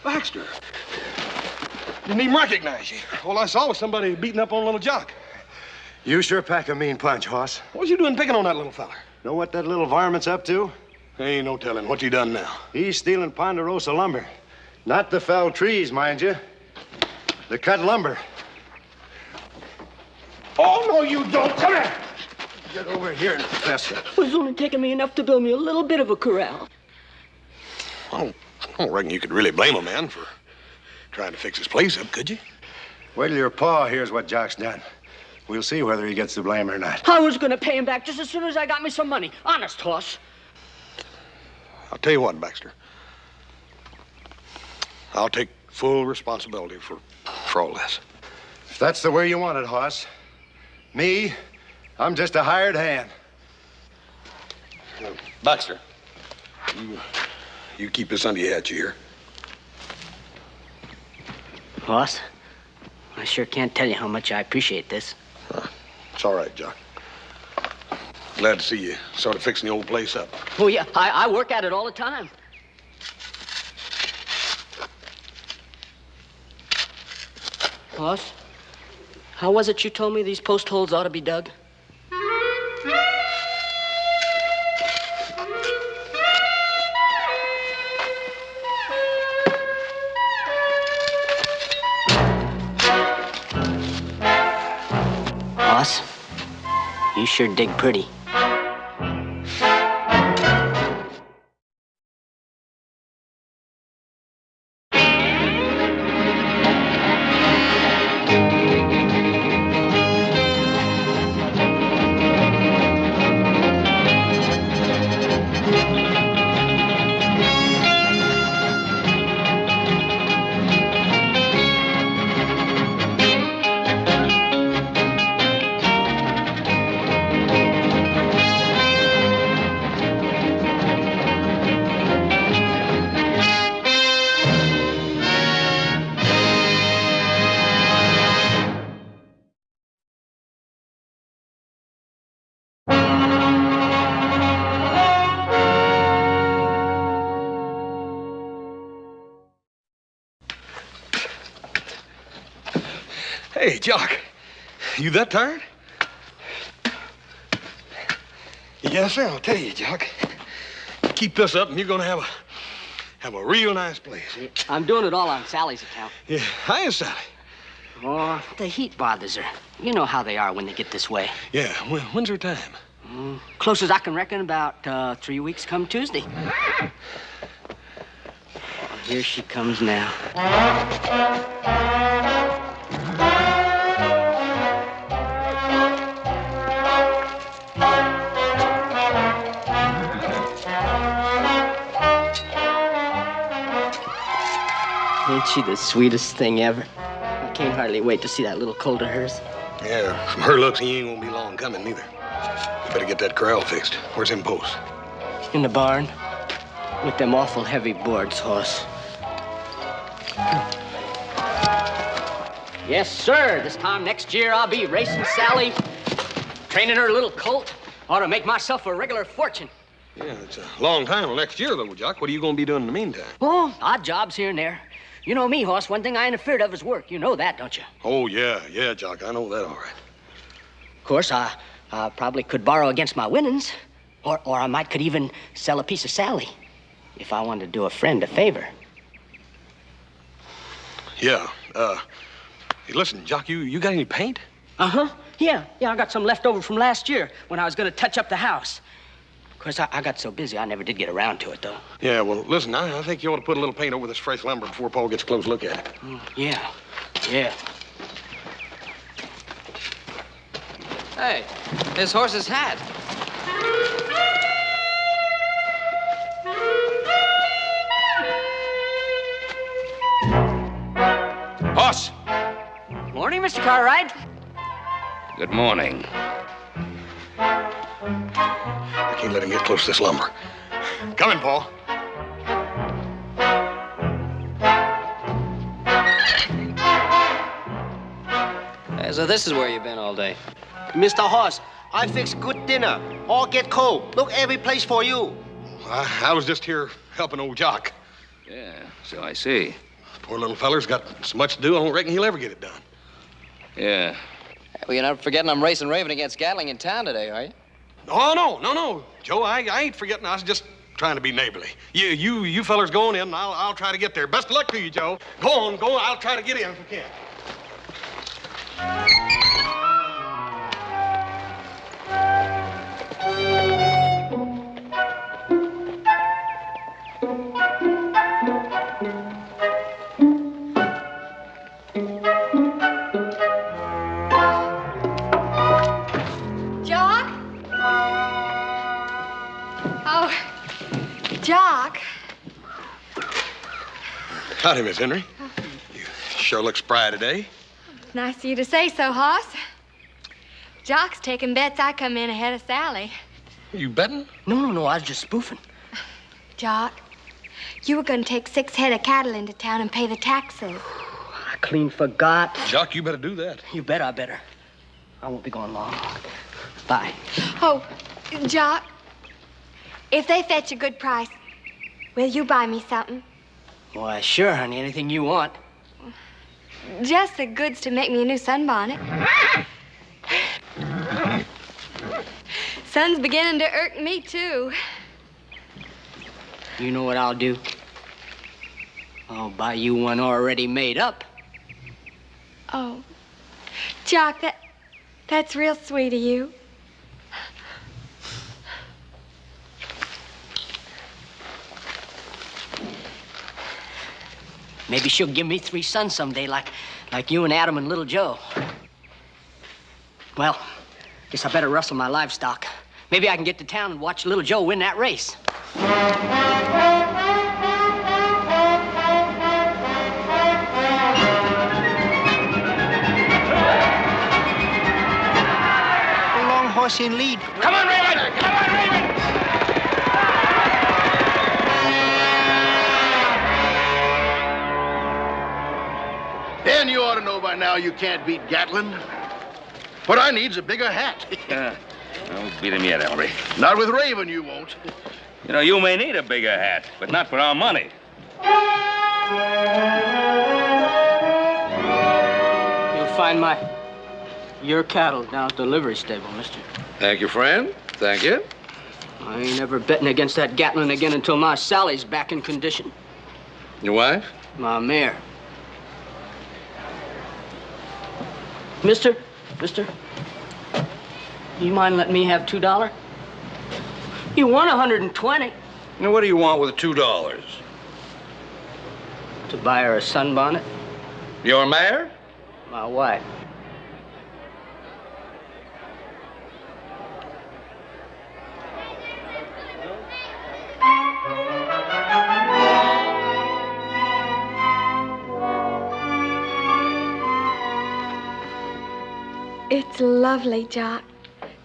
Baxter. Didn't even recognize you. All I saw was somebody beating up on little Jock. You sure pack a mean punch, Hoss. What was you doing picking on that little fella? Know what that little varmint's up to? Ain't no telling. What's he done now? He's stealing Ponderosa lumber. Not the felled trees, mind you. The cut lumber. Oh, no, you don't. Come here. Get over here and fess it. It was only taking me enough to build me a little bit of a corral. I don't reckon you could really blame a man for trying to fix his place up, could you? Wait till your pa hears what Jock's done. We'll see whether he gets the blame or not. I was going to pay him back just as soon as I got me some money. Honest, Hoss. I'll tell you what, Baxter. I'll take full responsibility for all this. If that's the way you want it, Hoss. Me, I'm just a hired hand. Baxter, you keep this under your hat, you hear? Hoss, I sure can't tell you how much I appreciate this. It's all right, Jock. Glad to see you sort of fixing the old place up. Oh, yeah, I work at it all the time. Hoss, how was it you told me these post holes ought to be dug? Hoss, you sure dig pretty. Hey, Jock, you that tired? Yes, sir, I'll tell you, Jock. Keep this up and you're gonna have a real nice place. I'm doing it all on Sally's account. Yeah, hiya, Sally. Oh, the heat bothers her. You know how they are when they get this way. Yeah, when's her time? Close as I can reckon, about 3 weeks come Tuesday. Oh, here she comes now. Ain't she the sweetest thing ever? I can't hardly wait to see that little colt of hers. Yeah, from her looks, he ain't gonna be long coming, neither. You better get that corral fixed. Where's him post? In the barn. With them awful heavy boards, Hoss. Yes, sir. This time next year, I'll be racing Sally, training her little colt. Ought to make myself a regular fortune. Yeah, it's a long time till next year, though, Jock. What are you gonna be doing in the meantime? Oh, odd jobs here and there. You know me, Hoss. One thing I ain't afraid of is work. You know that, don't you? Oh, yeah, Jock. I know that all right. Of course, I probably could borrow against my winnings. Or I could even sell a piece of Sally. If I wanted to do a friend a favor. Yeah, hey, listen, Jock, you got any paint? Uh-huh. Yeah, I got some left over from last year when I was gonna touch up the house. Of course, I got so busy, I never did get around to it, though. Yeah, well, listen, I think you ought to put a little paint over this fresh lumber before Paul gets a close look at it. Yeah. Hey, his horse's hat. Hoss! Morning, Mr. Cartwright. Good morning. I can't let him get close to this lumber. Come in, Paul. Hey, so this is where you've been all day. Mr. Hoss, I fix good dinner. All get cold. Look every place for you. I was just here helping old Jock. Yeah, so I see. Poor little feller's got so much to do, I don't reckon he'll ever get it done. Yeah. Well, you're not forgetting I'm racing Raven against Gatling in town today, are you? Oh, no. Joe, I ain't forgetting. I was just trying to be neighborly. You fellers go on in, and I'll try to get there. Best of luck to you, Joe. Go on. I'll try to get in if I can. Jock? Oh, Jock. Howdy, Miss Henry. You sure look spry today. Nice of you to say so, Hoss. Jock's taking bets I come in ahead of Sally. You betting? No, I was just spoofing. Jock, you were going to take 6 head of cattle into town and pay the taxes. I clean forgot. Jock, you better do that. You bet I better. I won't be going long. Bye. Oh, Jock, if they fetch a good price, will you buy me something? Why, sure, honey. Anything you want. Just the goods to make me a new sunbonnet. Sun's beginning to irk me, too. You know what I'll do? I'll buy you one already made up. Oh, Jock, that's real sweet of you. Maybe she'll give me 3 sons someday, like you and Adam and little Joe. Well, guess I better rustle my livestock. Maybe I can get to town and watch little Joe win that race. Long horse in lead. Come on, Raven! Come on, Raven! Dan, you ought to know by now you can't beat Gatlin. What I need's a bigger hat. Don't beat him yet, Ellery. Not with Raven, you won't. You know, you may need a bigger hat, but not for our money. You'll find your cattle down at the livery stable, mister. Thank you, friend. Thank you. I ain't ever betting against that Gatlin again until my Sally's back in condition. Your wife? My mare. Mister, you mind letting me have $2? You won 120. Now, what do you want with $2? To buy her a sunbonnet? Your mare? My wife. It's lovely, Jock.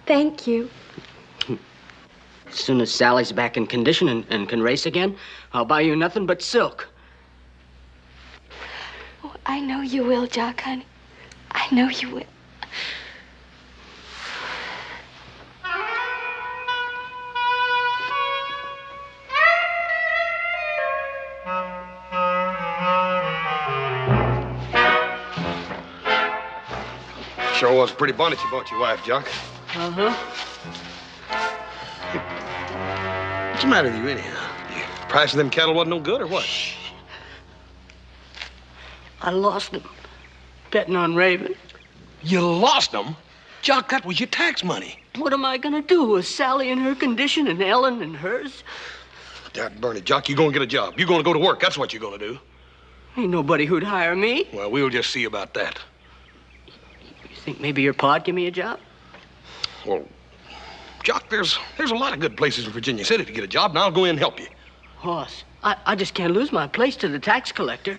Thank you. As soon as Sally's back in condition and can race again, I'll buy you nothing but silk. Oh, I know you will, Jock, honey. I know you will. Sure was a pretty bonnet you bought your wife, Jock. Uh-huh. What's the matter with you, anyhow? The price of them cattle wasn't no good, or what? I lost them betting on Raven. You lost them? Jock, that was your tax money. What am I gonna do with Sally in her condition and Ellen in hers? Dad burn it, Jock. You gonna get a job. You gonna go to work. That's what you're gonna do. Ain't nobody who'd hire me. Well, we'll just see about that. You think maybe your pa'd give me a job? Well, Jock, there's a lot of good places in Virginia City to get a job, and I'll go in and help you. Hoss, I just can't lose my place to the tax collector.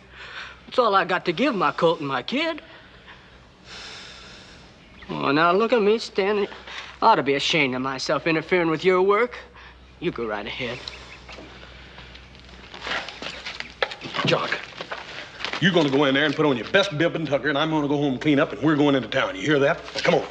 That's all I got to give my colt and my kid. Oh, now look at me standing. I ought to be ashamed of myself interfering with your work. You go right ahead. Jock, you're gonna go in there and put on your best bib and tucker, and I'm gonna go home and clean up, and we're going into town. You hear that? Now, come on.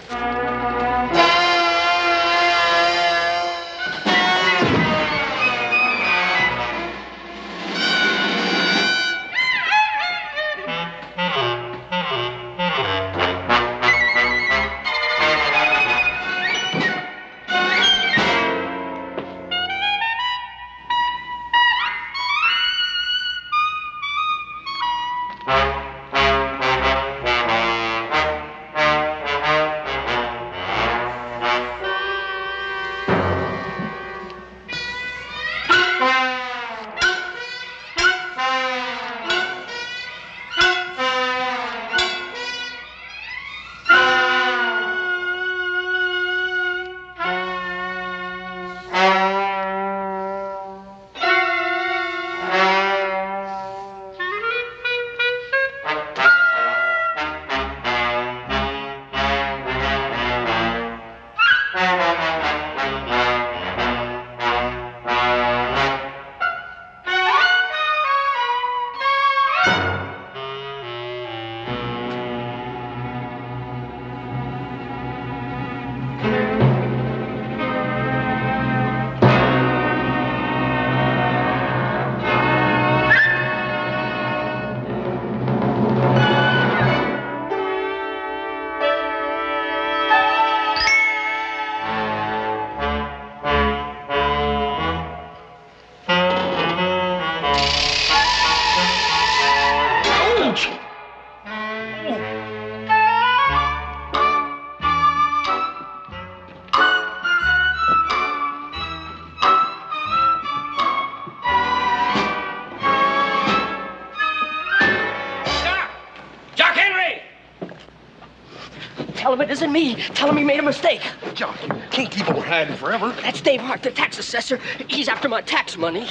Tell him it isn't me. Tell him he made a mistake. Jock, you can't keep on hiding forever. That's Dave Hart, the tax assessor. He's after my tax money.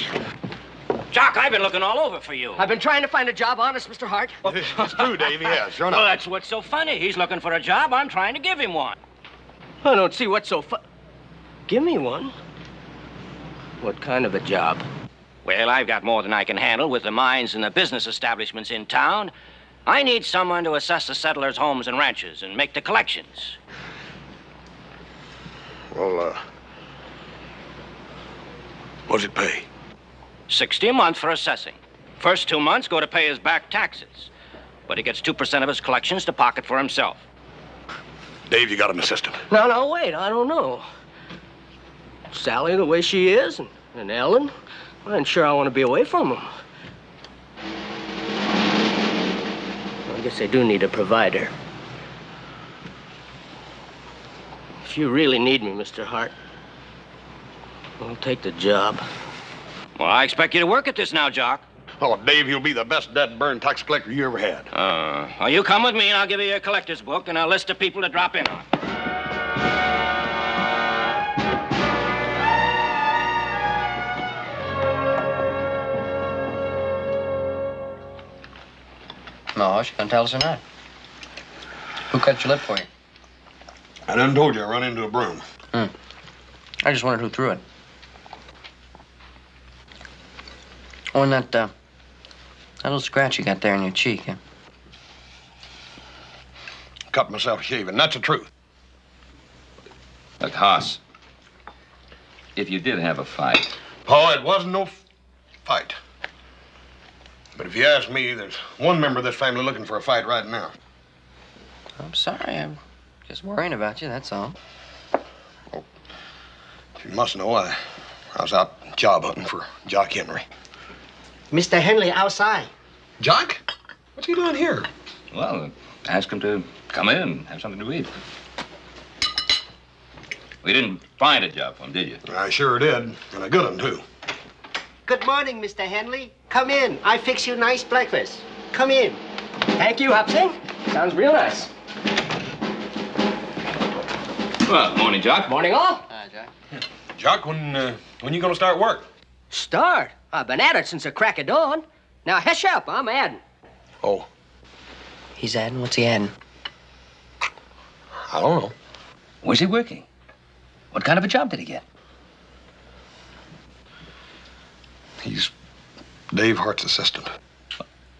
Jock, I've been looking all over for you. I've been trying to find a job, honest, Mr. Hart. It's true, Dave, he has. Sure enough. Well, that's what's so funny. He's looking for a job. I'm trying to give him one. I don't see what's so Give me one. What kind of a job? Well, I've got more than I can handle with the mines and the business establishments in town. I need someone to assess the settlers' homes and ranches and make the collections. Well, what's it pay? $60 a month for assessing. First 2 months go to pay his back taxes. But he gets 2% of his collections to pocket for himself. Dave, you got an assistant. No, wait, I don't know. Sally, the way she is, and Ellen, I ain't sure I want to be away from them. I guess I do need a provider. If you really need me, Mr. Hart, I'll take the job. Well, I expect you to work at this now, Jock. Oh, Dave, you'll be the best dead-burn tax collector you ever had. Well, you come with me and I'll give you your collector's book and a list of people to drop in on. No, she gonna tell us or not? Who cut your lip for you? I done told you I run into a broom. I just wondered who threw it. Oh, and that little scratch you got there in your cheek, huh? Cut myself shaving. That's the truth. Look, Hoss, if you did have a fight... Oh, it wasn't no fight. But if you ask me, there's one member of this family looking for a fight right now. I'm sorry. I'm just worrying about you, that's all. Oh, you must know, I was out job hunting for Jock Henry. Mr. Henry outside. Jock? What's he doing here? Well, ask him to come in and have something to eat. We didn't find a job for him, did you? I sure did, and a good one, too. Good morning, Mr. Henry. Come in. I fix you nice breakfast. Come in. Thank you, Hopsing. Sounds real nice. Well, morning, Jock. Morning, all. Hi, Jack. Jock, when you gonna start work? Start? I've been at it since the crack of dawn. Now, hush up. I'm adding. Oh, He's adding? What's he adding? I don't know. Where's he working? What kind of a job did he get? He's Dave Hart's assistant.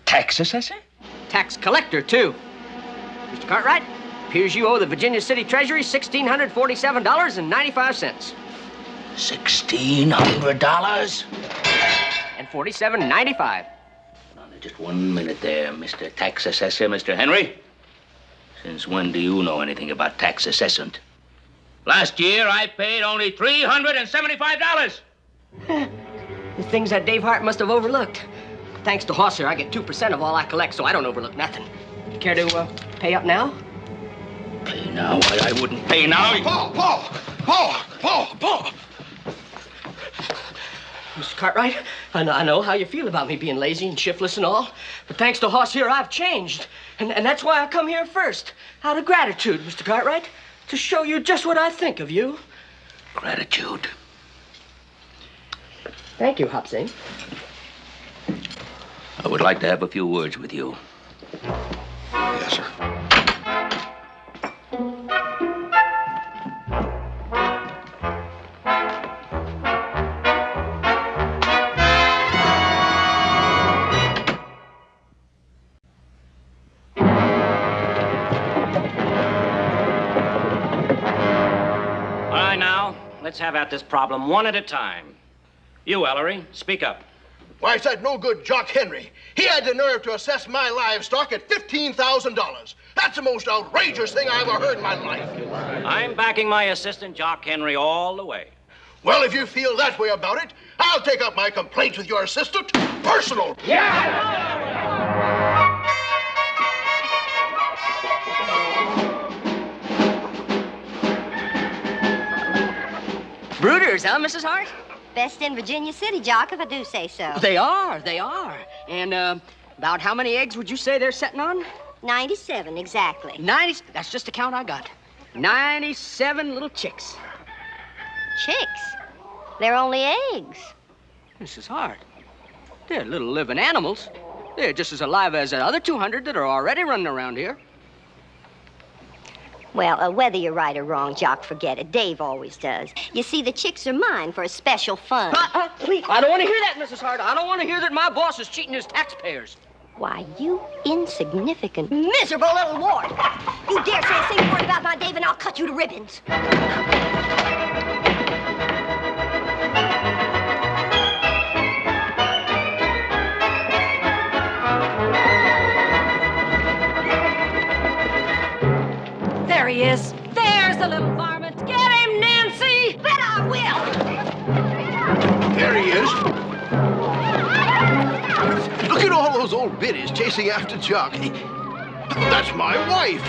Tax assessor? Tax collector, too. Mr. Cartwright, appears you owe the Virginia City Treasury $1,647.95. $1,600? And $47.95. Now, just 1 minute there, Mr. Tax Assessor, Mr. Henry. Since when do you know anything about tax assessment? Last year, I paid only $375. The things that Dave Hart must have overlooked. thanks to Hoss here, I get 2% of all I collect, so I don't overlook nothing. Care to pay up now? Pay now? I wouldn't pay now. Paul! Mr. Cartwright, I know how you feel about me being lazy and shiftless and all, but thanks to Hoss here, I've changed. And that's why I come here first, out of gratitude, Mr. Cartwright, to show you just what I think of you. Gratitude. Thank you, Hopsing. I would like to have a few words with you. Yes, sir. All right, now, let's have at this problem one at a time. You, Ellery, speak up. Why, it's that no-good Jock Henry. He had the nerve to assess my livestock at $15,000. That's the most outrageous thing I ever heard in my life. I'm backing my assistant, Jock Henry, all the way. Well, if you feel that way about it, I'll take up my complaint with your assistant personal. Brooders, huh, Mrs. Hart? Best in Virginia City, Jock, if I do say so. They are. And about how many eggs would you say they're setting on? 97, exactly. 90. That's just the count I got. 97 little chicks. Chicks? They're only eggs. Mrs. Hart, they're little living animals. They're just as alive as the other 200 that are already running around here. Well, whether you're right or wrong, Jock, forget it. Dave always does. You see, the chicks are mine for a special fund. Please, I don't want to hear that, Mrs. Hart. I don't want to hear that my boss is cheating his taxpayers. Why, you insignificant, miserable little wart. You dare say a single word about my Dave and I'll cut you to ribbons. There he is. There's the little varmint. Get him, Nancy! Bet I will! There he is. Look at all those old biddies chasing after Jock. That's my wife.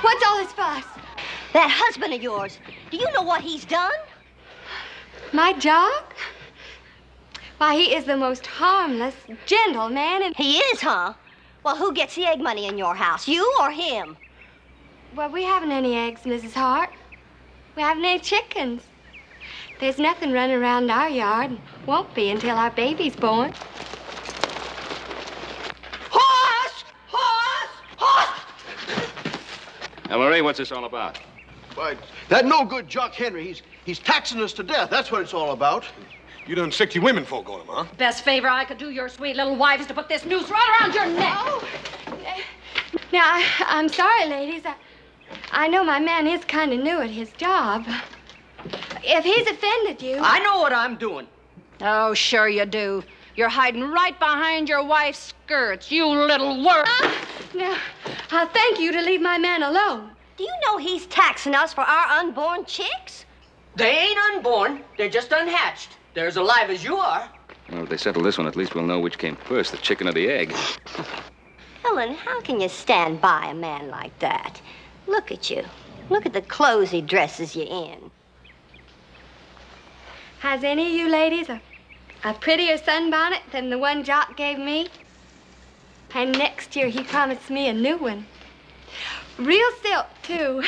What's all this fuss? That husband of yours, do you know what he's done? My Jock? Why, he is the most harmless, gentle man in... He is, huh? Well, who gets the egg money in your house, you or him? Well, we haven't any eggs, Mrs. Hart. We haven't any chickens. There's nothing running around our yard. Won't be until our baby's born. Hoss! Hoss! Hoss! Ellery, what's this all about? Why, that no-good Jock Henry, he's taxing us to death. That's what it's all about. You done sicked your women folk on him, huh? Best favor I could do your sweet little wife is to put this noose right around your neck. Oh. Now, I'm sorry, ladies. I know my man is kind of new at his job. If he's offended you... I know what I'm doing. Oh, sure you do. You're hiding right behind your wife's skirts, you little worm. Now, I'll thank you to leave my man alone. Do you know he's taxing us for our unborn chicks? They ain't unborn. They're just unhatched. They're as alive as you are. Well, if they settle this one, at least we'll know which came first, the chicken or the egg. Ellen, how can you stand by a man like that? Look at you. Look at the clothes he dresses you in. Has any of you ladies a prettier sunbonnet than the one Jock gave me? And next year he promised me a new one. Real silk, too.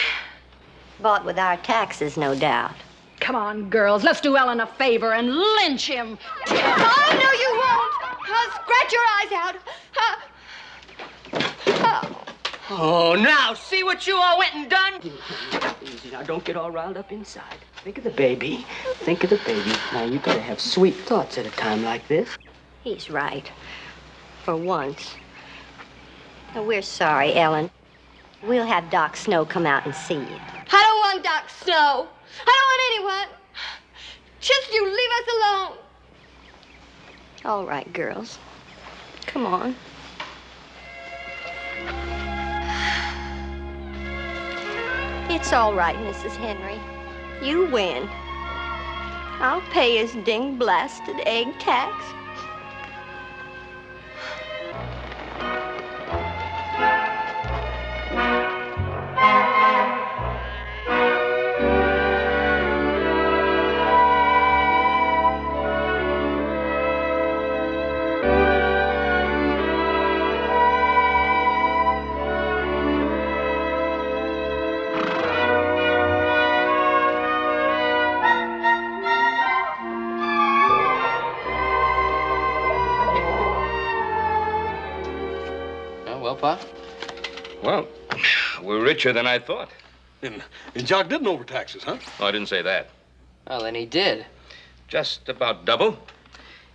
Bought with our taxes, no doubt. Come on, girls, let's do Ellen a favor and lynch him. Oh, no, you won't. I'll scratch your eyes out. Oh, now, see what you all went and done? Easy, now, don't get all riled up inside. Think of the baby. Think of the baby. Now, you gotta have sweet thoughts at a time like this. He's right. For once. We're sorry, Ellen. We'll have Doc Snow come out and see you. I don't want Doc Snow. I don't want anyone. Just you leave us alone. All right, girls. Come on. It's all right, Mrs. Henry. You win. I'll pay his ding-blasted egg tax. Pa? Well, we're richer than I thought. And Jock didn't overtax us, huh? Oh, I didn't say that. Well, then he did. Just about double.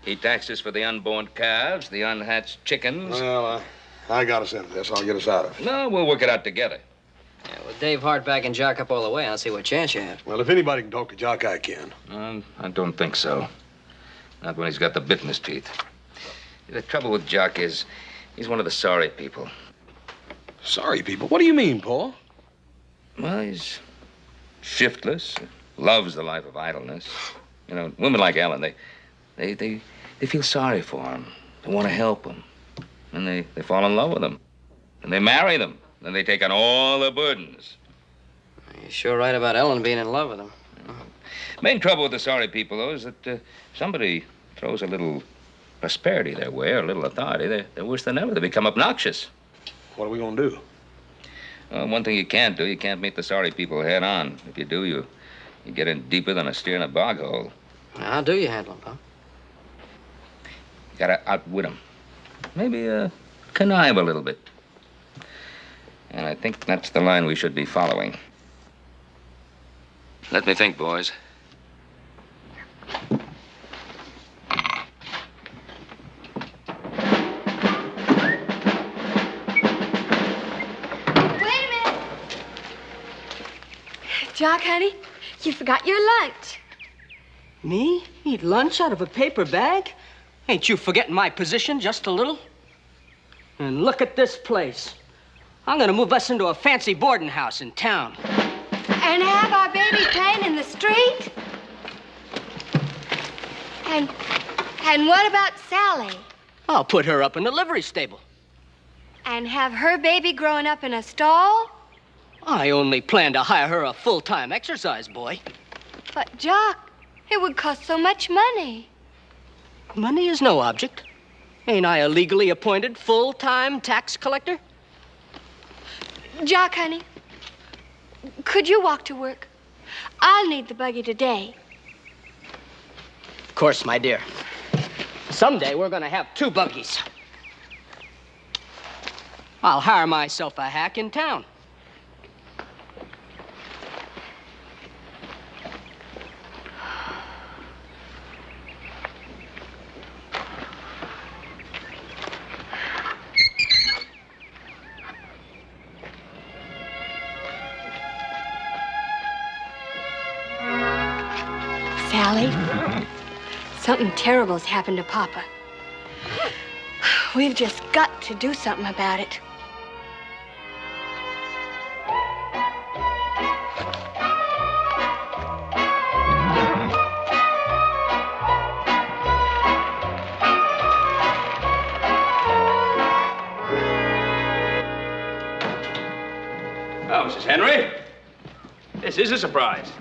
He taxed us for the unborn calves, the unhatched chickens. Well, I got us into this. I'll get us out of it. No, we'll work it out together. Yeah, with Dave Hart backing Jock up all the way, I'll see what chance you have. Well, if anybody can talk to Jock, I can. I don't think so. Not when he's got the bit in his teeth. The trouble with Jock is he's one of the sorry people. Sorry people? What do you mean, Paul? Well, he's shiftless, loves the life of idleness. You know, women like Ellen, they feel sorry for him. They want to help him. And they fall in love with him. And they marry them. And they take on all the burdens. You're sure right about Ellen being in love with him. Main trouble with the sorry people, though, is that somebody throws a little prosperity their way, or a little authority. They're worse than ever. They become obnoxious. What are we going to do? One thing you can't do, you can't meet the sorry people head on. If you do, you get in deeper than a steer in a bog hole. How do you handle him, Pa? You gotta outwit him. Maybe connive a little bit. And I think that's the line we should be following. Let me think, boys. Jock, honey, you forgot your lunch. Me? Eat lunch out of a paper bag? Ain't you forgetting my position just a little? And look at this place. I'm gonna move us into a fancy boarding house in town. And have our baby playing in the street? And what about Sally? I'll put her up in the livery stable. And have her baby growing up in a stall? I only plan to hire her a full-time exercise boy. But, Jock, it would cost so much money. Money is no object. Ain't I a legally appointed full-time tax collector? Jock, honey, could you walk to work? I'll need the buggy today. Of course, my dear. Someday we're gonna have 2 buggies. I'll hire myself a hack in town. Sally, something terrible's happened to Papa. We've just got to do something about it. Oh, Mrs. Henry. This is a surprise.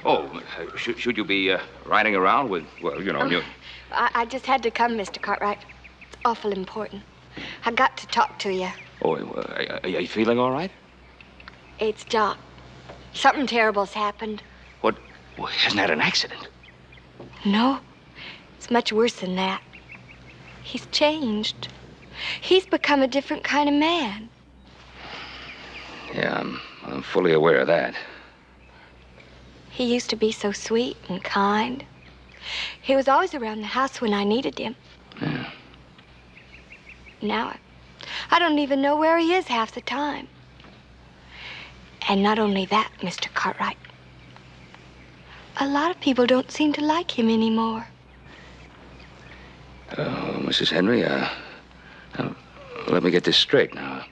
Oh, should you be riding around with, well, you know, you... I just had to come, Mr. Cartwright. It's awful important. I got to talk to you. Oh, are you feeling all right? It's Jock. Something terrible's happened. What? Well, isn't that an accident? No, it's much worse than that. He's changed. He's become a different kind of man. Yeah, I'm fully aware of that. He used to be so sweet and kind. He was always around the house when I needed him. Yeah. Now I don't even know where he is half the time. And not only that, Mr. Cartwright. A lot of people don't seem to like him anymore. Mrs. Henry, let me get this straight now.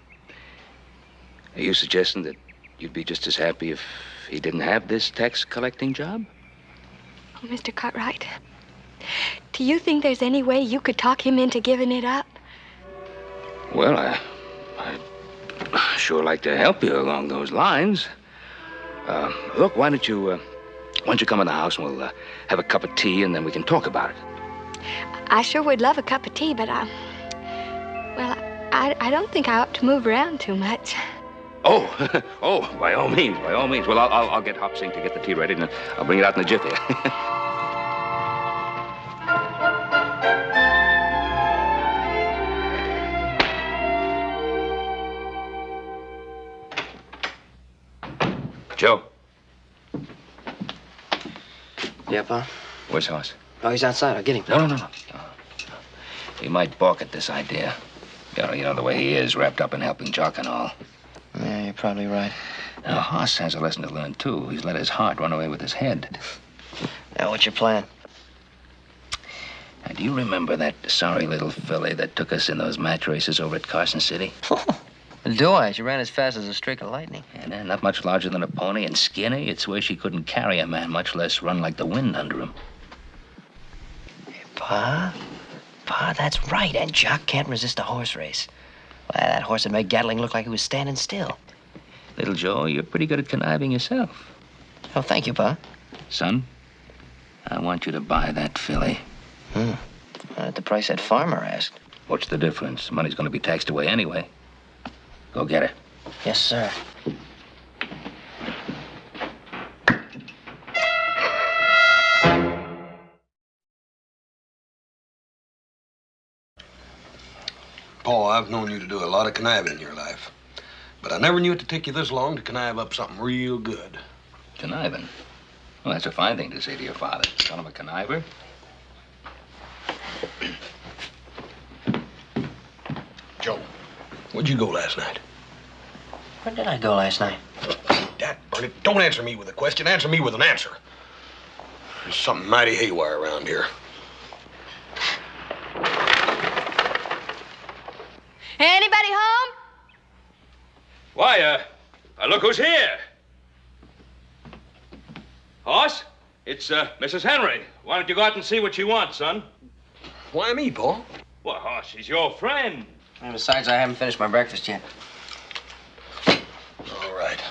Are you suggesting that you'd be just as happy if he didn't have this tax collecting job? Oh, Mr. Cartwright, do you think there's any way you could talk him into giving it up? Well, I'd sure like to help you along those lines. Look, why don't you come in the house and we'll have a cup of tea and then we can talk about it. I sure would love a cup of tea, but I don't think I ought to move around too much. Oh, by all means. Well, I'll get Hopsing to get the tea ready and I'll bring it out in a jiffy. Joe. Yeah, Pa? Where's Hoss? Oh, he's outside. I'll get him. No. He might balk at this idea. You know the way he is, wrapped up in helping Jock and all. Yeah, you're probably right. Now, Hoss has a lesson to learn, too. He's let his heart run away with his head. Now, what's your plan? Now, do you remember that sorry little filly that took us in those match races over at Carson City? Do I? She ran as fast as a streak of lightning. And not much larger than a pony and skinny. It's where she couldn't carry a man, much less run like the wind under him. Hey, Pa, that's right. And Jock can't resist a horse race. Why, that horse would make Gatling look like he was standing still. Little Joe, you're pretty good at conniving yourself. Oh, thank you, Pa. Son, I want you to buy that filly. At the price that farmer asked. What's the difference? The money's going to be taxed away anyway. Go get her. Yes, sir. Paul, I've known you to do a lot of conniving in your life. But I never knew it to take you this long to connive up something real good. Conniving? Well, that's a fine thing to say to your father. Call him a conniver. Joe, where'd you go last night? Where did I go last night? Dad, Bernard, don't answer me with a question. Answer me with an answer. There's something mighty haywire around here. Anybody home? Why, look who's here. Hoss, it's, Mrs. Henry. Why don't you go out and see what you want, son? Why me, Paul? Well, Hoss, she's your friend. And besides, I haven't finished my breakfast yet. All right.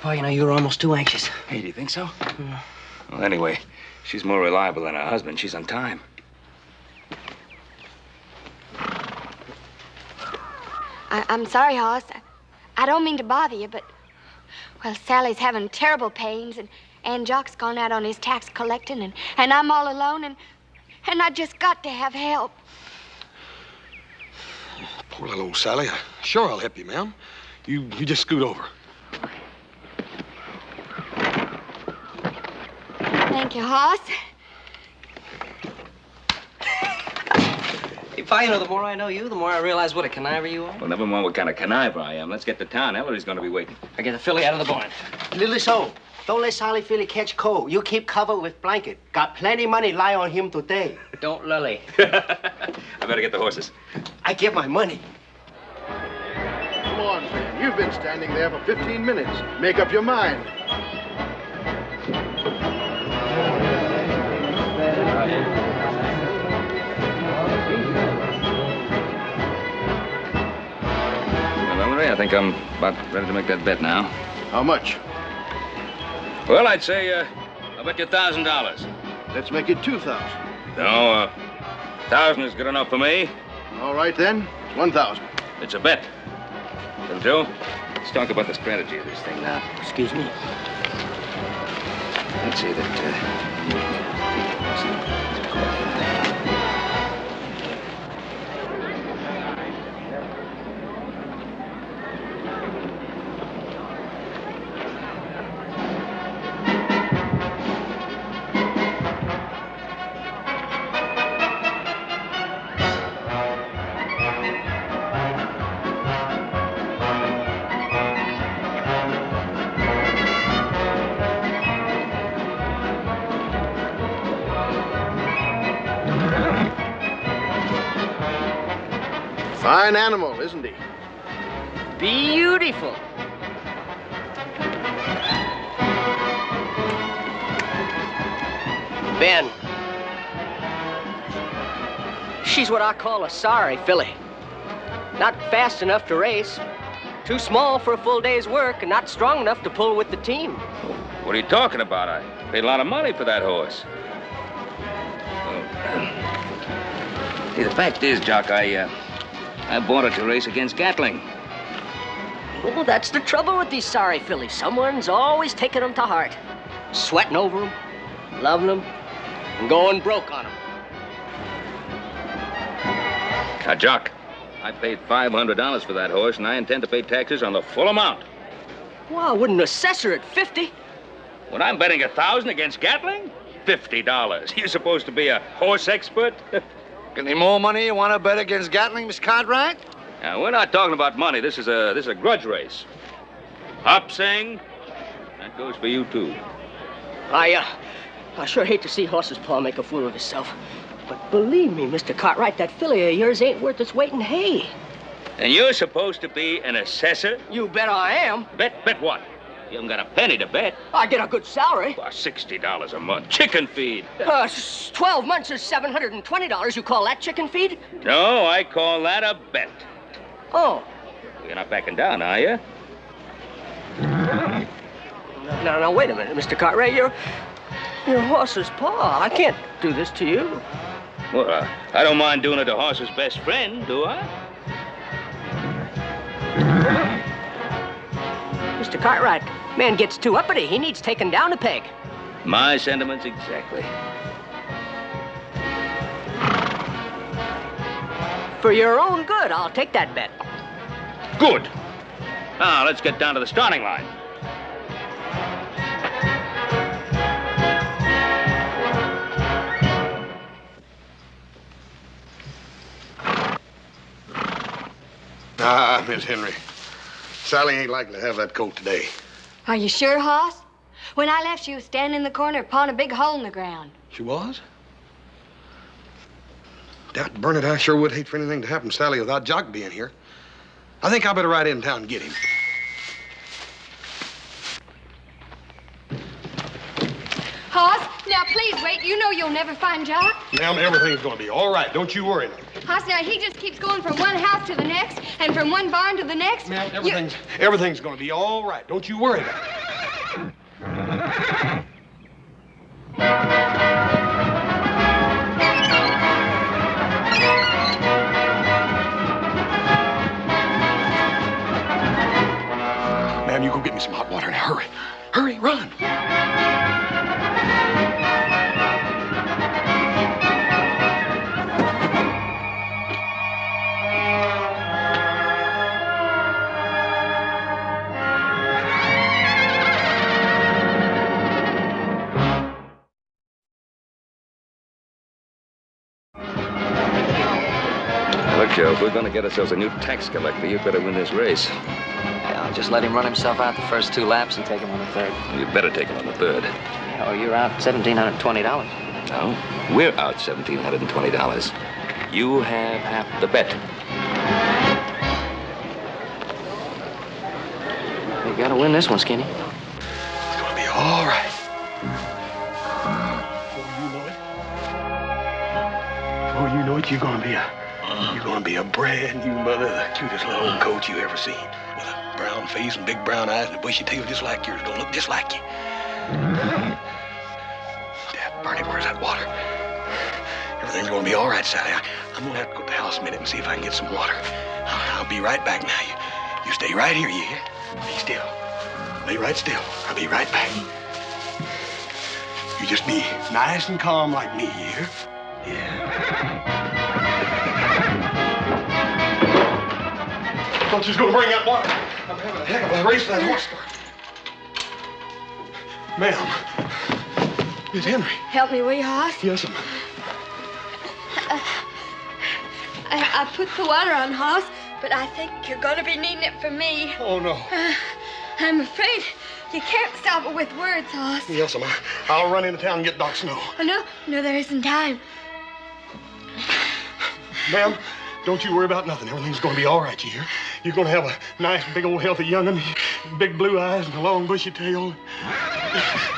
Pa, you know, you were almost too anxious. Hey, do you think so? Well, anyway, she's more reliable than her husband. She's on time. I'm sorry, Hoss. I don't mean to bother you, but, well, Sally's having terrible pains, and Jock's gone out on his tax collecting, and I'm all alone, and I just got to have help. Poor little old Sally. Sure, I'll help you, ma'am. You just scoot over. Thank you, Hoss. Hey, Pa, you know, the more I know you, the more I realize what a conniver you are. Well, never mind what kind of conniver I am. Let's get to town. Ellery's going to be waiting. I get the filly out of the barn. Lily So, don't let Sally Philly catch cold. You keep covered with blanket. Got plenty money lie on him today. Don't lily. I better get the horses. I get my money. Come on, man. You've been standing there for 15 minutes. Make up your mind. Well, Ellery, I think I'm about ready to make that bet now. How much? Well, I'd say, I'll bet you $1,000. Let's make it 2,000. No, 1,000 is good enough for me. All right, then. It's 1,000. It's a bet. Little Joe, let's talk about the strategy of this thing now. Excuse me. Let's see that, Fine animal, isn't he? Beautiful. Ben, she's what I call a sorry filly. Not fast enough to race, too small for a full day's work, and not strong enough to pull with the team. What are you talking about? I paid a lot of money for that horse. See, the fact is, Jock, I bought her to race against Gatling. Well, that's the trouble with these sorry fillies. Someone's always taking them to heart, sweating over them, loving them, and going broke on them. Now, Jock, I paid $500 for that horse, and I intend to pay taxes on the full amount. Well, I wouldn't assess her at 50. When I'm betting 1,000 against Gatling, $50. You supposed to be a horse expert? Any more money you want to bet against Gatling, Miss Cartwright? Now, we're not talking about money. This is a grudge race. Up, Sing. That goes for you, too. I sure hate to see Hoss's paw make a fool of himself. But believe me, Mr. Cartwright, that filly of yours ain't worth its weight in hay. And you're supposed to be an assessor? You bet I am. Bet what? You haven't got a penny to bet. I get a good salary. Well, $60 a month. Chicken feed. 12 months is $720. You call that chicken feed? No, I call that a bet. Oh. You're not backing down, are you? Now, wait a minute, Mr. Cartwright. You're Hoss's paw. I can't do this to you. Well, I don't mind doing it to Hoss's best friend, do I? Mr. Cartwright, man gets too uppity. He needs taken down a peg. My sentiments exactly. For your own good, I'll take that bet. Good. Now, let's get down to the starting line. Miss Henry. Sally ain't likely to have that coat today. Are you sure, Hoss? When I left, she was standing in the corner pawing a big hole in the ground. She was? Dad, burn it, I sure would hate for anything to happen to Sally without Jock being here. I think I better ride in town and get him. Hoss, now please wait. You know you'll never find Jock. Ma'am, everything's gonna be all right. Don't you worry. Hoss, now he just keeps going from one house to the next and from one barn to the next. Ma'am, everything's gonna be all right. Don't you worry about it. Ma'am, you go get me some hot water and hurry. Hurry, run. Look, Joe, if we're going to get ourselves a new tax collector, you better win this race. Yeah, I'll just let him run himself out the first 2 laps and take him on the third. You better take him on the third. Yeah, or you're out $1,720. No, we're out $1,720. You have half the bet. You gotta win this one, Skinny. It's gonna be all right. Before you know it, you're gonna be a brand new mother, the cutest little old coat you ever seen, with a brown face and big brown eyes and a bushy tail just like yours. Gonna look just like you. Dad, Bernie, where's that water? Everything's gonna be all right, Sally. I'm gonna have to go to the house a minute and see if I can get some water. I'll be right back now. You stay right here, you hear? Be still. Lay right still. I'll be right back. You just be nice and calm like me, you hear? Yeah. Thought you was gonna bring that water. I'm having a heck of a race with that horse start. Ma'am. Miss Henry. Help me, will you, Hoss? Yes, ma'am. I put the water on, Hoss, but I think you're going to be needing it for me. Oh, no. I'm afraid you can't stop it with words, Hoss. Yes, ma'am. I'll run into town and get Doc Snow. Oh, no, there isn't time. Ma'am, Don't you worry about nothing. Everything's gonna be all right, you hear? You're gonna have a nice, big old healthy young'un, big blue eyes and a long bushy tail.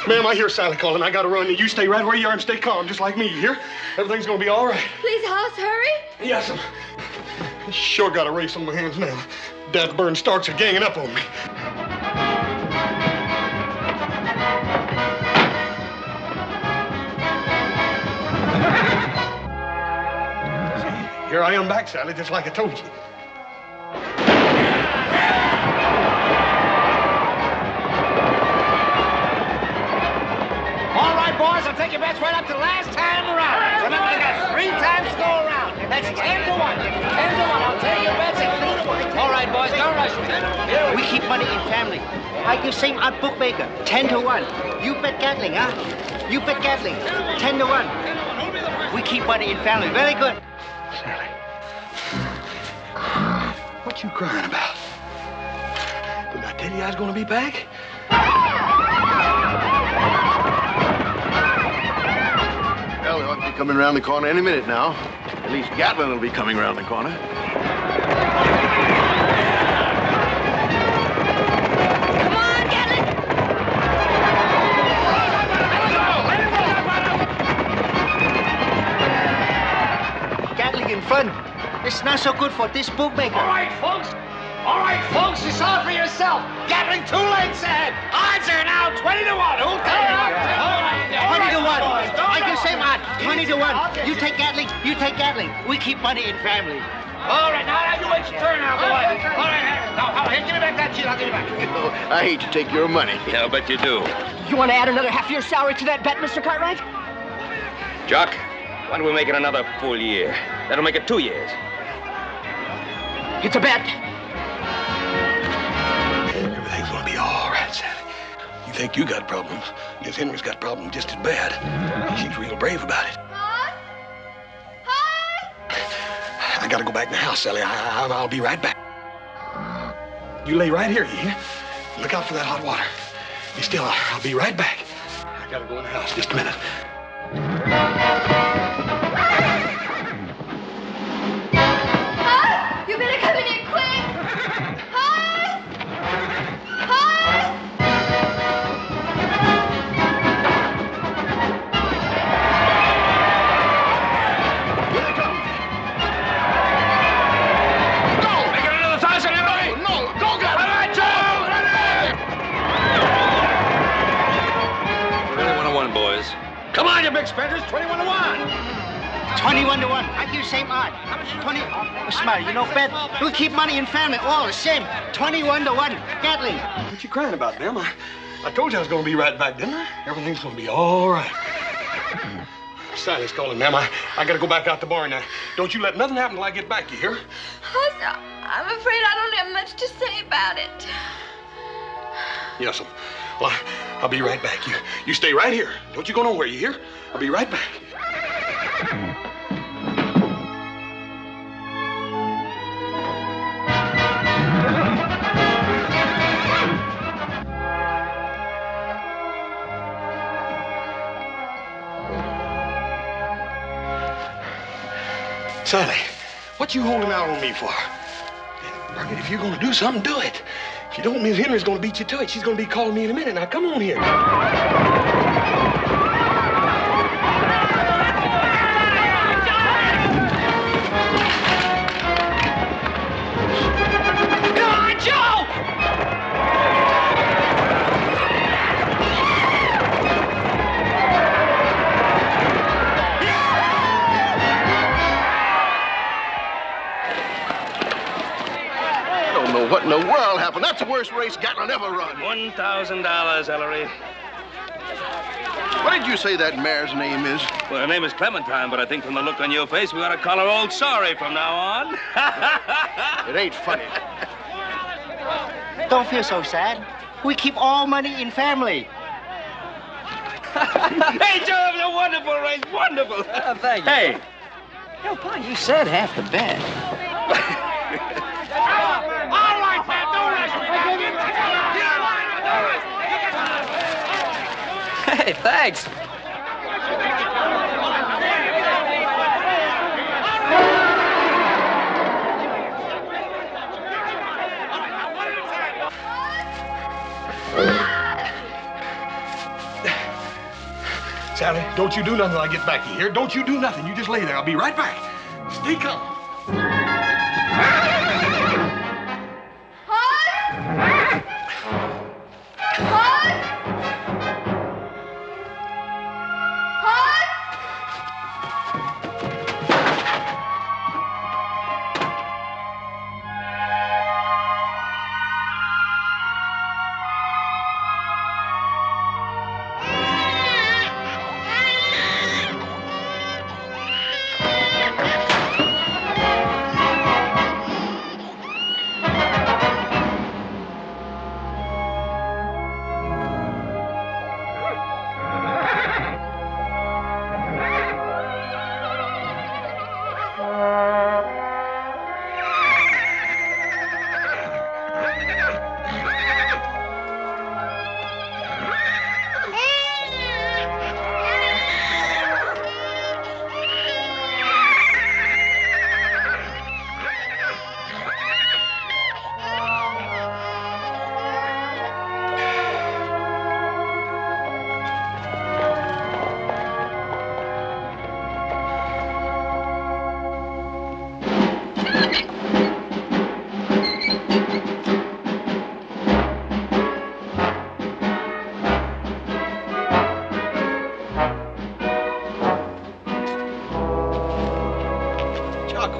Ma'am, I hear Sally calling. I gotta run. You stay right where you are and stay calm, just like me, you hear? Everything's gonna be all right. Please, Hoss, hurry. Yes, sure got a race on my hands now. That burned Starks are ganging up on me. Here I am back, Sally, just like I told you. All right, boys, I'll take your bets right up to the last time around. Remember, you got 3 times to go around. That's 10 to 1. 10 to 1. I'll take your bets at 3 to 1. All right, boys, don't rush me. We keep money in family. I give same odd bookmaker, 10 to 1. You bet Gatling, huh? You bet Gatling, 10 to 1. We keep money in family. Very good. Sally, what you crying about? Didn't I tell you I was gonna be back? Well, they ought to be coming around the corner any minute now. At least Gatlin will be coming around the corner. Come on, Gatlin. Gatling in front. It's not so good for this bookmaker. All right, folks. All right, folks, you saw it for yourself. Gatling 2 lengths ahead. Odds are now 20 to 1. Who'll take it? 20 to 1. I can say odd. 20 to 1. You take Gatling. You take Gatling. We keep money in family. All right, now you wait your turn now, boy. All right, now, here, give me back that sheet. I'll give you back. I hate to take your money. Yeah, I'll bet you do. You want to add another half your salary to that bet, Mr. Cartwright? Jock, why don't we make it another full year? That'll make it 2 years. It's a bet. Everything's gonna be all right, Sally. You think you got problems? Miss Henry's got problems just as bad. She seems real brave about it. Hoss? Hoss? I gotta go back in the house, Sally. I'll be right back. You lay right here, you hear? Look out for that hot water. Be still. I'll be right back. I gotta go in the house just a minute. Hoss? You better come in here quick. Hoss? Hoss? Make it another 1,000, everybody. No, go, Gatlin. All right, Joe. 21 to 1, boys. Come on, you big spenders. 21 to 1. 21 to 1. I give same odd. 20. What's the matter? You know, bet. We keep money in family. All the same. 21 to 1. Gatling. What you crying about, ma'am? I told you I was gonna be right back, didn't I? Everything's gonna be all right. Sally's calling, ma'am. I gotta go back out the barn now. Don't you let nothing happen till I get back, you hear? Hoss, I'm afraid I don't have much to say about it. Yes, well, I'll be right back. You stay right here. Don't you go nowhere, you hear? I'll be right back. Sally, what you holding out on me for? If you're gonna do something, do it. If you don't, Miss Henry's gonna beat you to it. She's gonna be calling me in a minute. Now, come on here. Come on, Joe. What in the world happened? That's the worst race Gatlin ever run. $1,000, Ellery. What did you say that mare's name is? Well, her name is Clementine, but I think from the look on your face, we ought to call her Old Sorry from now on. It ain't funny. Don't feel so sad. We keep all money in family. Hey, Joe, it was a wonderful race. Wonderful. Thank you. Hey. Yo, Pa, you said half the bet. All right, man, don't rush me. Hey, thanks. Sally, don't you do nothing till I get back here. Don't you do nothing. You just lay there. I'll be right back. Stay calm.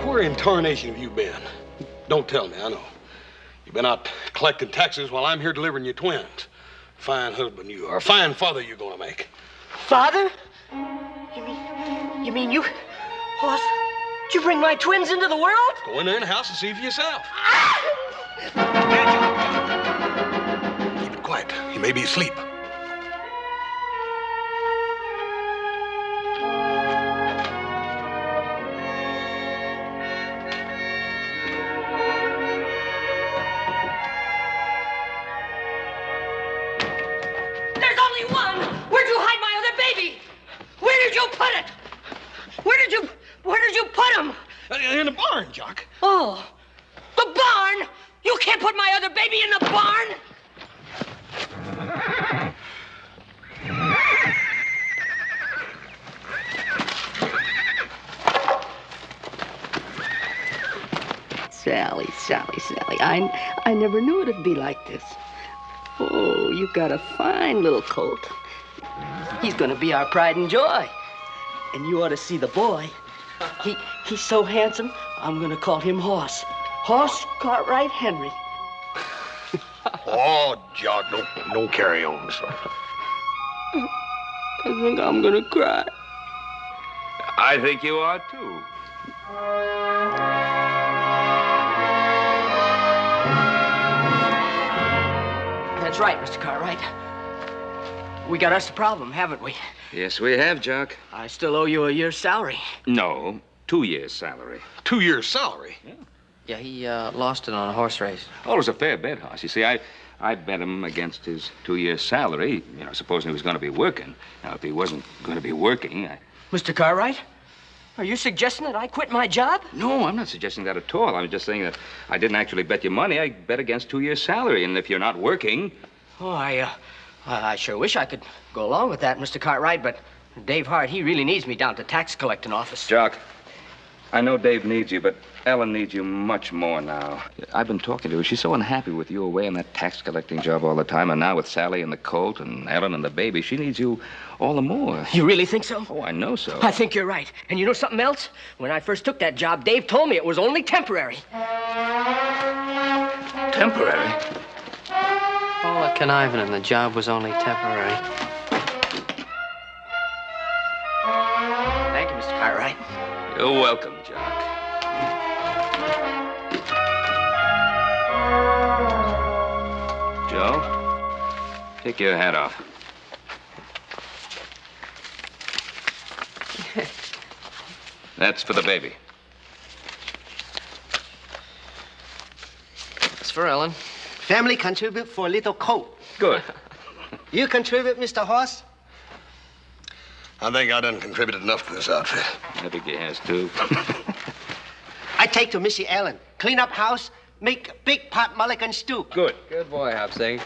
Where in tarnation have you been? Don't tell me, I know. You've been out collecting taxes while I'm here delivering your twins. Fine husband you are. Fine father you're gonna make. Father? You mean you... Hoss, did you bring my twins into the world? Go in there in the house and see for yourself. Keep it quiet. He may be asleep. In the barn, Jock. Oh, the barn? You can't put my other baby in the barn? Sally. I never knew it'd be like this. Oh, you've got a fine little colt. He's gonna be our pride and joy. And you ought to see the boy. He's so handsome, I'm gonna call him Hoss. Hoss Cartwright Henry. Oh, Jock, don't carry on, son. I think I'm gonna cry. I think you are, too. That's right, Mr. Cartwright. We got us a problem, haven't we? Yes, we have, Jock. I still owe you a year's salary. No, 2 years' salary. 2 years' salary? Yeah, he lost it on a horse race. Oh, it was a fair bet, Hoss. You see, I bet him against his 2 years' salary, supposing he was going to be working. Now, if he wasn't going to be working, Mr. Cartwright, are you suggesting that I quit my job? No, I'm not suggesting that at all. I'm just saying that I didn't actually bet you money. I bet against 2 years' salary, and if you're not working... Oh, I sure wish I could go along with that, Mr. Cartwright, but Dave Hart, he really needs me down at the tax collecting office. Jock, I know Dave needs you, but Ellen needs you much more now. I've been talking to her. She's so unhappy with you away on that tax collecting job all the time, and now with Sally and the colt and Ellen and the baby, she needs you all the more. You really think so? Oh, I know so. I think you're right. And you know something else? When I first took that job, Dave told me it was only temporary. Temporary? All the conniving and the job was only temporary. Thank you, Mr. Cartwright. You're welcome, Jock. Joe, take your hat off. That's for the baby. It's for Ellen. Family contribute for a little coat. Good. You contribute, Mr. Hoss? I think I done contributed enough to this outfit. I think he has, too. I take to Missy Ellen. Clean up house, make big pot mulligan stew. Good. Good boy, Hopsy.